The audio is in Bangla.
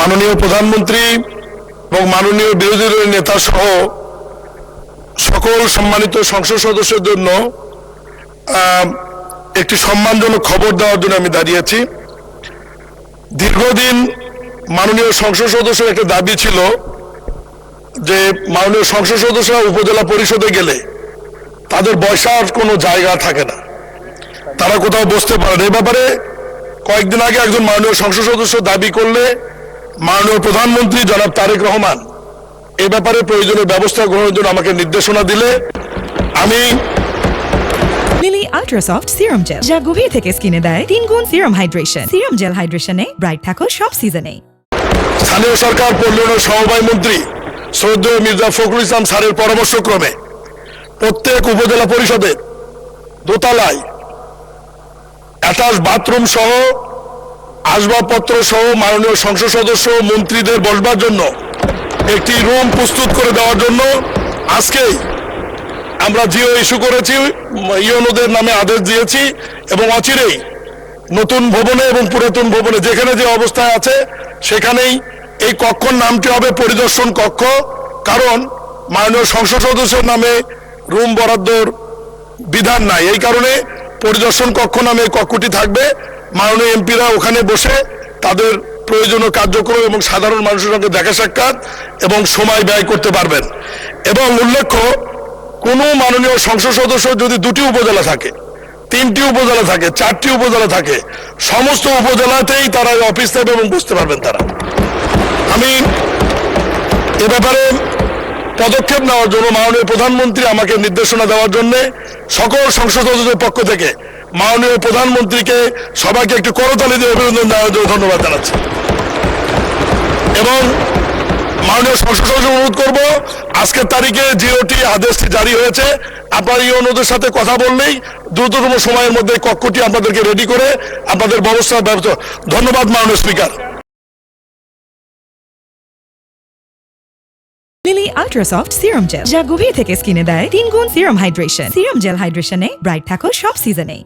মাননীয় প্রধানমন্ত্রী এবং মাননীয় বিরোধী দলের নেতা সহ সকল সম্মানিত সংসদ সদস্যদের জন্য একটি সম্মানজনক খবর দেওয়ার জন্য আমি দাঁড়িয়েছি। দীর্ঘদিন মাননীয় সংসদ সদস্যের একটা দাবি ছিল যে মাননীয় সংসদ সদস্যরা উপজেলা পরিষদে গেলে তাদের বসার কোনো জায়গা থাকে না, তারা কোথাও বসতে পারে না। এ ব্যাপারে কয়েকদিন আগে একজন মাননীয় সংসদ সদস্য দাবি করলে মাননীয় প্রধানমন্ত্রী জনাব তারেক রহমান এ ব্যাপারে প্রয়োজনীয় ব্যবস্থা গ্রহণের জন্য আমাকে নির্দেশনা দিলে আমি Lily ultra soft serum gel, যা গভীর থেকে স্কিনে দেয় 3 গুণ সিরাম হাইড্রেশন। সিরাম জেল হাইড্রেশনে ব্রাইট থাকো সব সিজনে। স্থানীয় সরকার পল্লনের সমবায় মন্ত্রী শ্রদ্ধেয় মির্জা ফখরুল ইসলাম স্যারের পরামর্শক্রমে প্রত্যেক উপজেলা পরিষদের দোতলায় অ্যাটাচ বাথরুম সহ আসবাবপত্র সহ মাননীয় সংসদ সদস্য মন্ত্রীদের বসবার জন্য একটি রুম প্রস্তুত করে দেওয়ার জন্য আজকেই আমরা জিও ইস্যু করেছি, ইউনোদের নামে আদেশ দিয়েছি এবং অচিরেই নতুন ভবনে এবং পুরাতন ভবনে যেখানে যে অবস্থায় আছে সেখানেই এই কক্ষর নামটি হবে পরিদর্শন কক্ষ। কারণ মাননীয় সংসদ সদস্যের নামে রুম বরাদ্দর বিধান নাই, এই কারণে পরিদর্শন কক্ষ নামে কক্ষটি থাকবে। মাননীয় এমপিরা ওখানে বসে তাদের প্রয়োজনীয় কার্যক্রম এবং সাধারণ মানুষের সঙ্গে দেখা সাক্ষাৎ এবং সময় ব্যয় করতে পারবেন। এবং উল্লেখ্য, কোনো মাননীয় সংসদ সদস্য যদি 2টি উপজেলা থাকে, 3টি উপজেলা থাকে, 4টি উপজেলা থাকে, সমস্ত উপজেলাতেই তারা অফিস থাকবে এবং বুঝতে পারবেন তারা। আমি এ ব্যাপারে পদক্ষেপ নেওয়ার জন্য মাননীয় প্রধানমন্ত্রী আমাকে নির্দেশনা দেওয়ার জন্য সকল সংসদ সদস্যদের পক্ষ থেকে মাননীয় প্রধানমন্ত্রীকে সবাইকে একটি করতালি দিয়ে অভিনন্দন দেওয়ার জন্য ধন্যবাদ জানাচ্ছি। এবং মাননীয় সংসদ সদস্য অনুরোধ করব, আজকের তারিখে জিওটি আদেশটি জারি হয়েছে, আপনার ইউনোদের সাথে কথা বললেই দ্রুততম সময়ের মধ্যে কক্ষটি আপনাদেরকে রেডি করে আপনাদের ব্যবস্থা। ধন্যবাদ মাননীয় speaker. Lily ultra soft serum gel, যা গভীর থেকে স্কিনে দেয় 3 গুণ সিরাম হাইড্রেশন। সিরাম জেল হাইড্রেশনে ব্রাইট থাকো সব সিজনে।